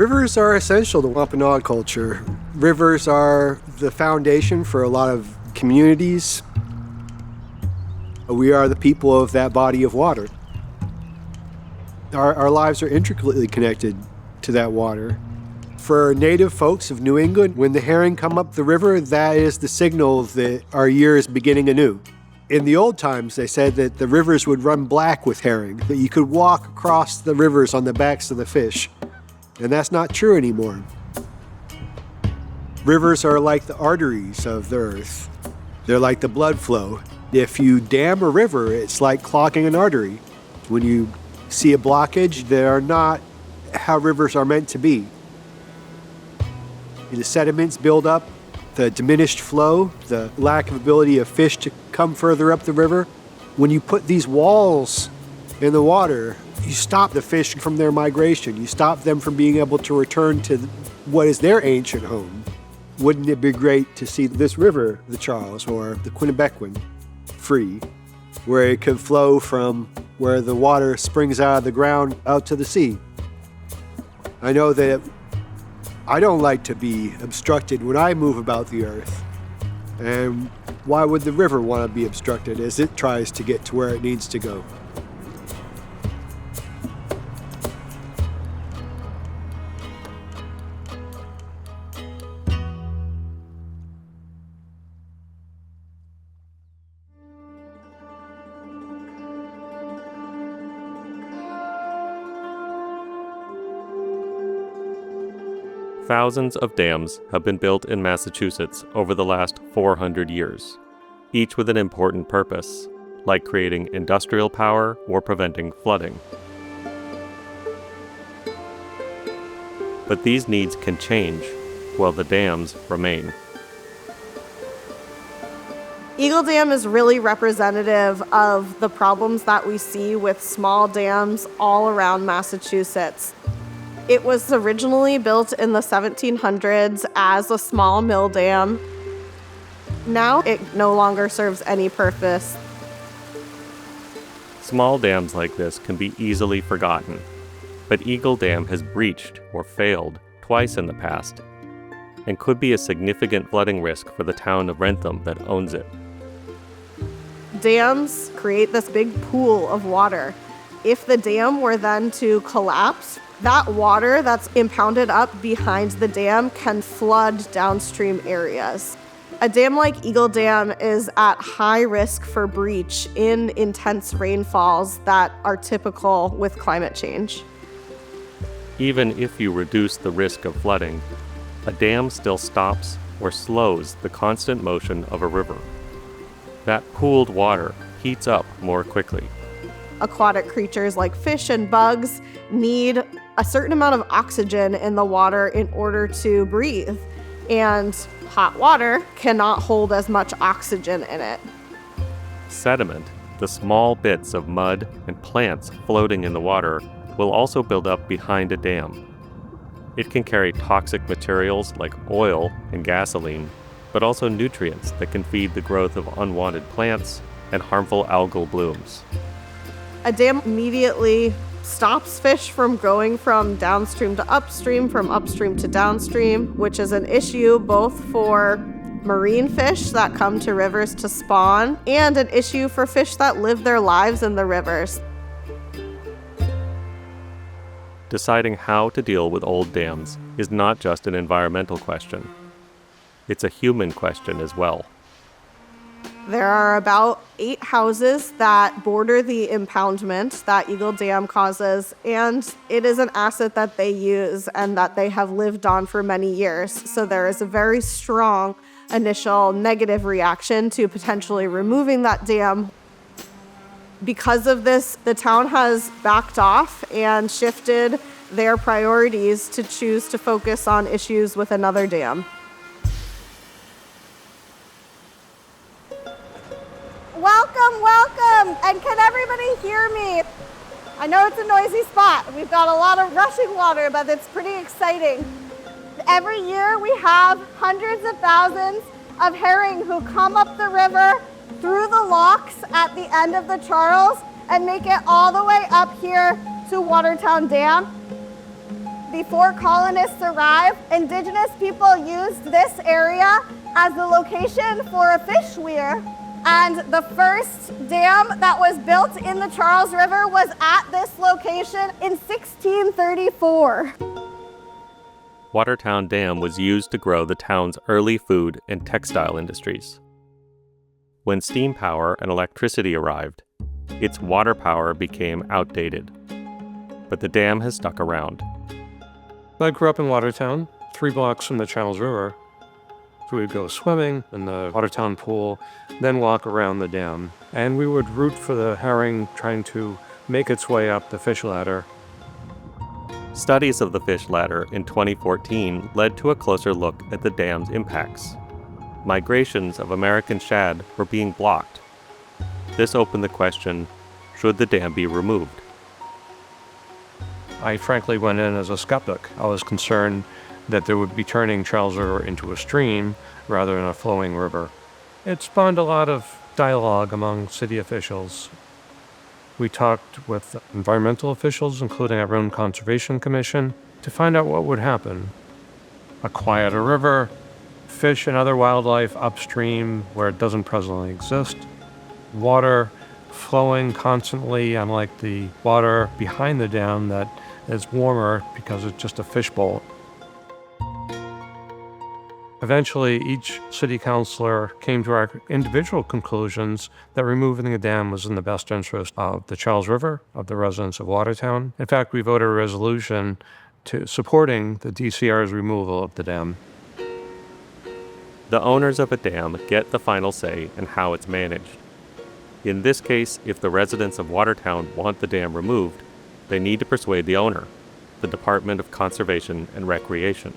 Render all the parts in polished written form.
Rivers are essential to Wampanoag culture. Rivers are the foundation for a lot of communities. We are the people of that body of water. Our lives are intricately connected to that water. For native folks of New England, when the herring come up the river, that is the signal that our year is beginning anew. In the old times, they said that the rivers would run black with herring, that you could walk across the rivers on the backs of the fish. And that's not true anymore. Rivers are like the arteries of the earth. They're like the blood flow. If you dam a river, it's like clogging an artery. When you see a blockage, they are not how rivers are meant to be. The sediments build up, the diminished flow, the lack of ability of fish to come further up the river. When you put these walls in the water, you stop the fish from their migration. You stop them from being able to return to what is their ancient home. Wouldn't it be great to see this river, the Charles or the Quinnipiac, free, where it could flow from where the water springs out of the ground out to the sea? I know that I don't like to be obstructed when I move about the earth. And why would the river want to be obstructed as it tries to get to where it needs to go? Thousands of dams have been built in Massachusetts over the last 400 years, each with an important purpose, like creating industrial power or preventing flooding. But these needs can change, while the dams remain. Eagle Dam is really representative of the problems that we see with small dams all around Massachusetts. It was originally built in the 1700s as a small mill dam. Now it no longer serves any purpose. Small dams like this can be easily forgotten, but Eagle Dam has breached or failed twice in the past and could be a significant flooding risk for the town of Wrentham that owns it. Dams create this big pool of water. If the dam were then to collapse, that water that's impounded up behind the dam can flood downstream areas. A dam like Eagle Dam is at high risk for breach in intense rainfalls that are typical with climate change. Even if you reduce the risk of flooding, a dam still stops or slows the constant motion of a river. That pooled water heats up more quickly. Aquatic creatures like fish and bugs need a certain amount of oxygen in the water in order to breathe, and hot water cannot hold as much oxygen in it. Sediment, the small bits of mud and plants floating in the water, will also build up behind a dam. It can carry toxic materials like oil and gasoline, but also nutrients that can feed the growth of unwanted plants and harmful algal blooms. A dam immediately stops fish from going from downstream to upstream, from upstream to downstream, which is an issue both for marine fish that come to rivers to spawn and an issue for fish that live their lives in the rivers. Deciding how to deal with old dams is not just an environmental question. It's a human question as well. There are about 8 houses that border the impoundment that Eagle Dam causes, and it is an asset that they use and that they have lived on for many years. So there is a very strong initial negative reaction to potentially removing that dam. Because of this, the town has backed off and shifted their priorities to choose to focus on issues with another dam. Welcome, and can everybody hear me? I know it's a noisy spot. We've got a lot of rushing water, but it's pretty exciting. Every year we have hundreds of thousands of herring who come up the river through the locks at the end of the Charles and make it all the way up here to Watertown Dam. Before colonists arrived, Indigenous people used this area as the location for a fish weir. And the first dam that was built in the Charles River was at this location in 1634. Watertown Dam was used to grow the town's early food and textile industries. When steam power and electricity arrived, its water power became outdated. But the dam has stuck around. I grew up in Watertown, 3 blocks from the Charles River. So we'd go swimming in the Watertown pool, then walk around the dam. And we would root for the herring trying to make its way up the fish ladder. Studies of the fish ladder in 2014 led to a closer look at the dam's impacts. Migrations of American shad were being blocked. This opened the question, should the dam be removed? I frankly went in as a skeptic. I was concerned that they would be turning Charles River into a stream rather than a flowing river. It spawned a lot of dialogue among city officials. We talked with environmental officials, including our own Conservation Commission, to find out what would happen. A quieter river, fish and other wildlife upstream where it doesn't presently exist, water flowing constantly, unlike the water behind the dam that is warmer because it's just a fishbowl. Eventually, each city councilor came to our individual conclusions that removing the dam was in the best interest of the Charles River, of the residents of Watertown. In fact, we voted a resolution supporting the DCR's removal of the dam. The owners of a dam get the final say in how it's managed. In this case, if the residents of Watertown want the dam removed, they need to persuade the owner, the Department of Conservation and Recreation.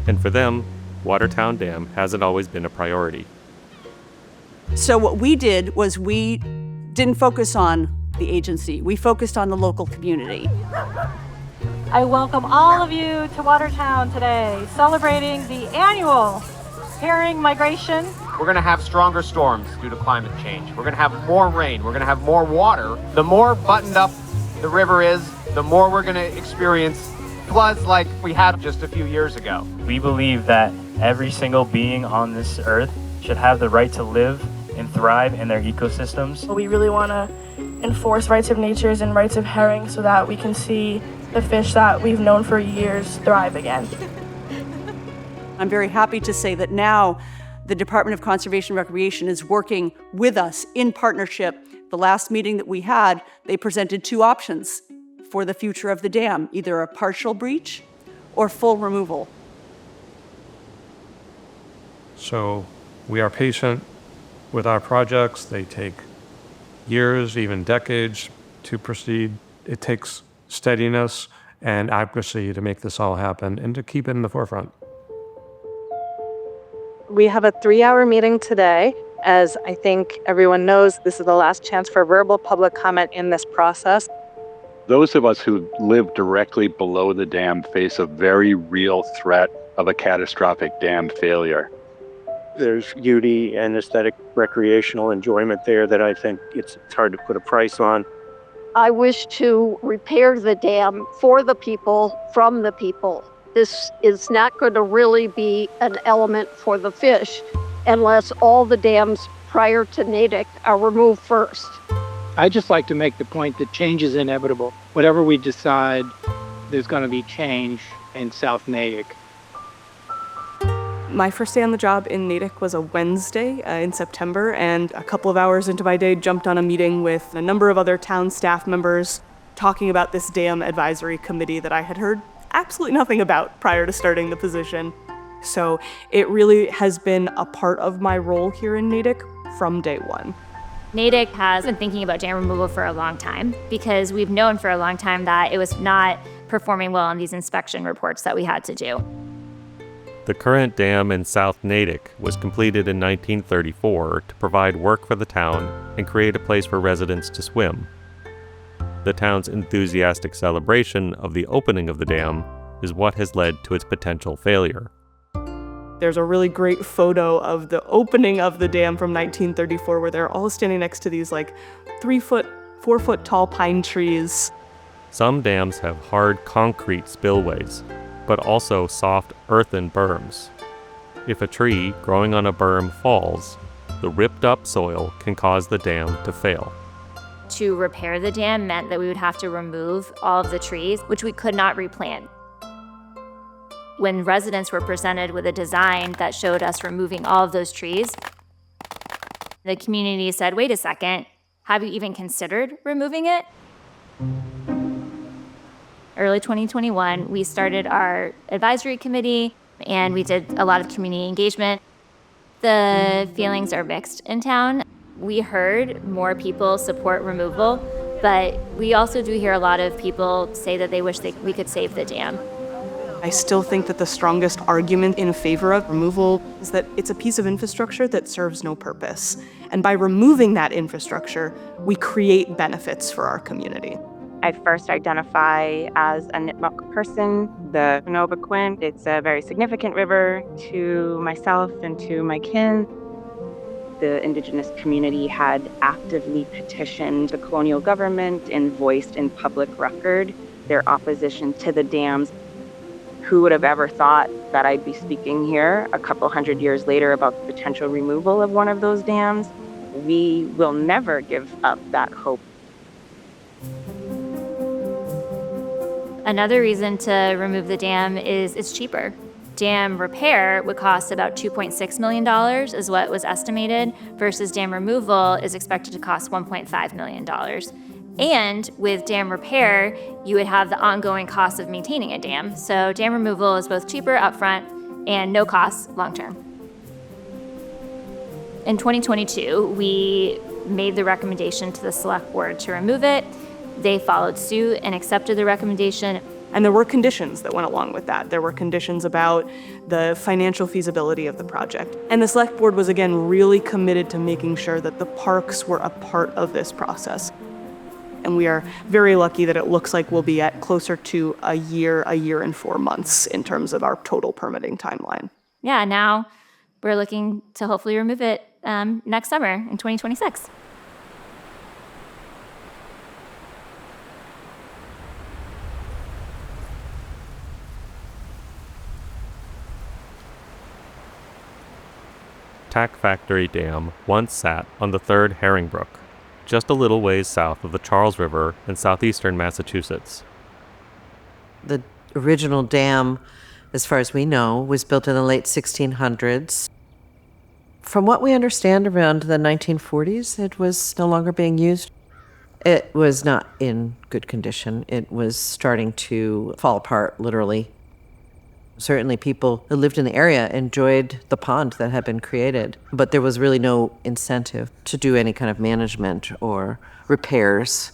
And for them, Watertown Dam hasn't always been a priority. So what we did was we didn't focus on the agency. We focused on the local community. I welcome all of you to Watertown today, celebrating the annual herring migration. We're going to have stronger storms due to climate change. We're going to have more rain. We're going to have more water. The more buttoned up the river is, the more we're going to experience floods like we had just a few years ago. We believe that every single being on this earth should have the right to live and thrive in their ecosystems. We really want to enforce rights of nature and rights of herring so that we can see the fish that we've known for years thrive again. I'm very happy to say that now the Department of Conservation and Recreation is working with us in partnership. The last meeting that we had, they presented 2 options for the future of the dam, either a partial breach or full removal. So we are patient with our projects. They take years, even decades to proceed. It takes steadiness and advocacy to make this all happen and to keep it in the forefront. We have a 3-hour meeting today. As I think everyone knows, this is the last chance for verbal public comment in this process. Those of us who live directly below the dam face a very real threat of a catastrophic dam failure. There's beauty and aesthetic recreational enjoyment there that I think it's hard to put a price on. I wish to repair the dam for the people, from the people. This is not going to really be an element for the fish unless all the dams prior to Natick are removed first. I just like to make the point that change is inevitable. Whatever we decide, there's going to be change in South Natick. My first day on the job in Natick was a Wednesday in September, and a couple of hours into my day, jumped on a meeting with a number of other town staff members talking about this dam advisory committee that I had heard absolutely nothing about prior to starting the position. So it really has been a part of my role here in Natick from day one. Natick has been thinking about dam removal for a long time because we've known for a long time that it was not performing well on these inspection reports that we had to do. The current dam in South Natick was completed in 1934 to provide work for the town and create a place for residents to swim. The town's enthusiastic celebration of the opening of the dam is what has led to its potential failure. There's a really great photo of the opening of the dam from 1934 where they're all standing next to these 3-foot, 4-foot tall pine trees. Some dams have hard concrete spillways, but also soft earthen berms. If a tree growing on a berm falls, the ripped up soil can cause the dam to fail. To repair the dam meant that we would have to remove all of the trees, which we could not replant. When residents were presented with a design that showed us removing all of those trees, the community said, wait a second, have you even considered removing it? Early 2021, we started our advisory committee and we did a lot of community engagement. The feelings are mixed in town. We heard more people support removal, but we also do hear a lot of people say that they wish we could save the dam. I still think that the strongest argument in favor of removal is that it's a piece of infrastructure that serves no purpose. And by removing that infrastructure, we create benefits for our community. I first identify as a Nipmuc person, the Novaquin. It's a very significant river to myself and to my kin. The Indigenous community had actively petitioned the colonial government and voiced in public record their opposition to the dams. Who would have ever thought that I'd be speaking here a couple hundred years later about the potential removal of one of those dams? We will never give up that hope. Another reason to remove the dam is it's cheaper. Dam repair would cost about $2.6 million is what was estimated, versus dam removal is expected to cost $1.5 million. And with dam repair, you would have the ongoing cost of maintaining a dam. So dam removal is both cheaper upfront and no cost long-term. In 2022, we made the recommendation to the select board to remove it. They followed suit and accepted the recommendation. And there were conditions that went along with that. There were conditions about the financial feasibility of the project. And the select board was, again, really committed to making sure that the parks were a part of this process. And we are very lucky that it looks like we'll be at closer to a year and 4 months in terms of our total permitting timeline. Yeah, now we're looking to hopefully remove it next summer in 2026. Tack Factory Dam once sat on the third Herring Brook, just a little ways south of the Charles River in southeastern Massachusetts. The original dam, as far as we know, was built in the late 1600s. From what we understand, around the 1940s, it was no longer being used. It was not in good condition. It was starting to fall apart, literally. Certainly people who lived in the area enjoyed the pond that had been created, but there was really no incentive to do any kind of management or repairs.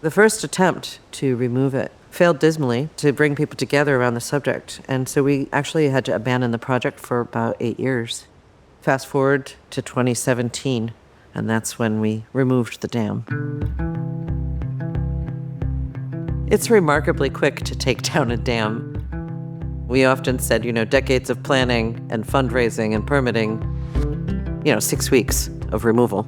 The first attempt to remove it failed dismally to bring people together around the subject, and so we actually had to abandon the project for about 8 years. Fast forward to 2017, and that's when we removed the dam. It's remarkably quick to take down a dam. We often said, decades of planning and fundraising and permitting, 6 weeks of removal.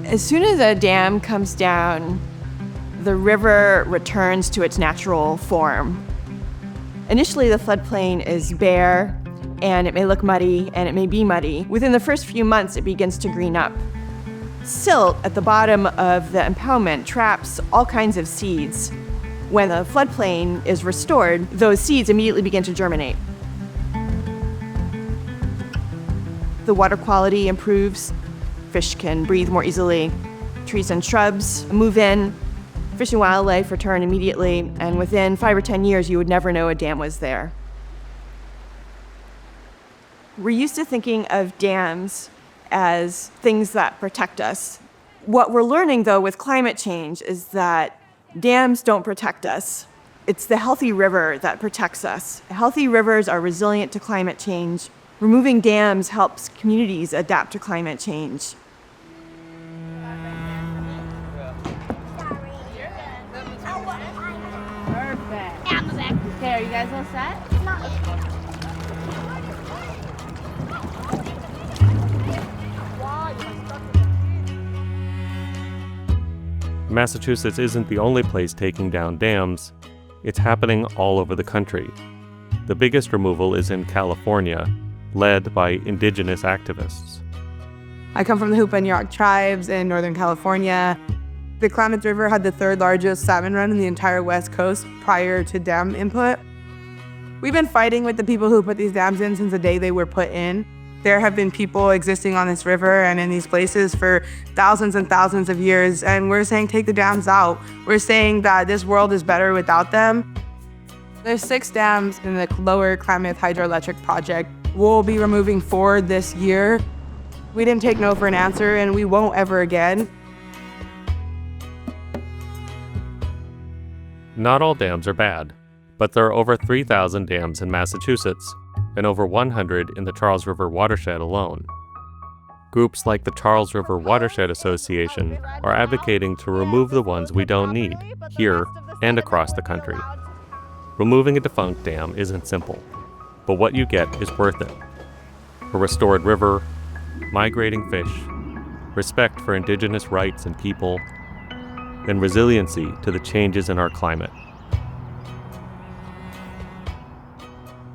As soon as a dam comes down, the river returns to its natural form. Initially, the floodplain is bare, and it may look muddy, and it may be muddy. Within the first few months, it begins to green up. Silt at the bottom of the impoundment traps all kinds of seeds. When the floodplain is restored, those seeds immediately begin to germinate. The water quality improves. Fish can breathe more easily. Trees and shrubs move in. Fish and wildlife return immediately, and within 5 or 10 years, you would never know a dam was there. We're used to thinking of dams as things that protect us. What we're learning, though, with climate change is that dams don't protect us. It's the healthy river that protects us. Healthy rivers are resilient to climate change. Removing dams helps communities adapt to climate change. guys all set? Massachusetts isn't the only place taking down dams. It's happening all over the country. The biggest removal is in California, led by Indigenous activists. I come from the Hoop-Yawk tribes in Northern California. The Klamath River had the third largest salmon run in the entire West Coast prior to dam input. We've been fighting with the people who put these dams in since the day they were put in. There have been people existing on this river and in these places for thousands and thousands of years, and we're saying take the dams out. We're saying that this world is better without them. There's 6 dams in the Lower Klamath Hydroelectric Project. We'll be removing 4 this year. We didn't take no for an answer, and we won't ever again. Not all dams are bad, but there are over 3,000 dams in Massachusetts, and over 100 in the Charles River Watershed alone. Groups like the Charles River Watershed Association are advocating to remove the ones we don't need, here and across the country. Removing a defunct dam isn't simple, but what you get is worth it. A restored river, migrating fish, respect for Indigenous rights and people, and resiliency to the changes in our climate.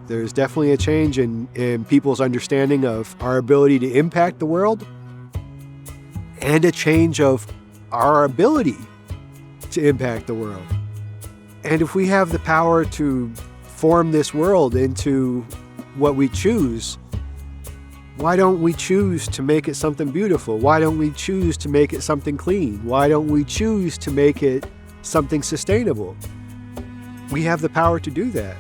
There's definitely a change in people's understanding of our ability to impact the world, and a change of our ability to impact the world. And if we have the power to form this world into what we choose, why don't we choose to make it something beautiful? Why don't we choose to make it something clean? Why don't we choose to make it something sustainable? We have the power to do that.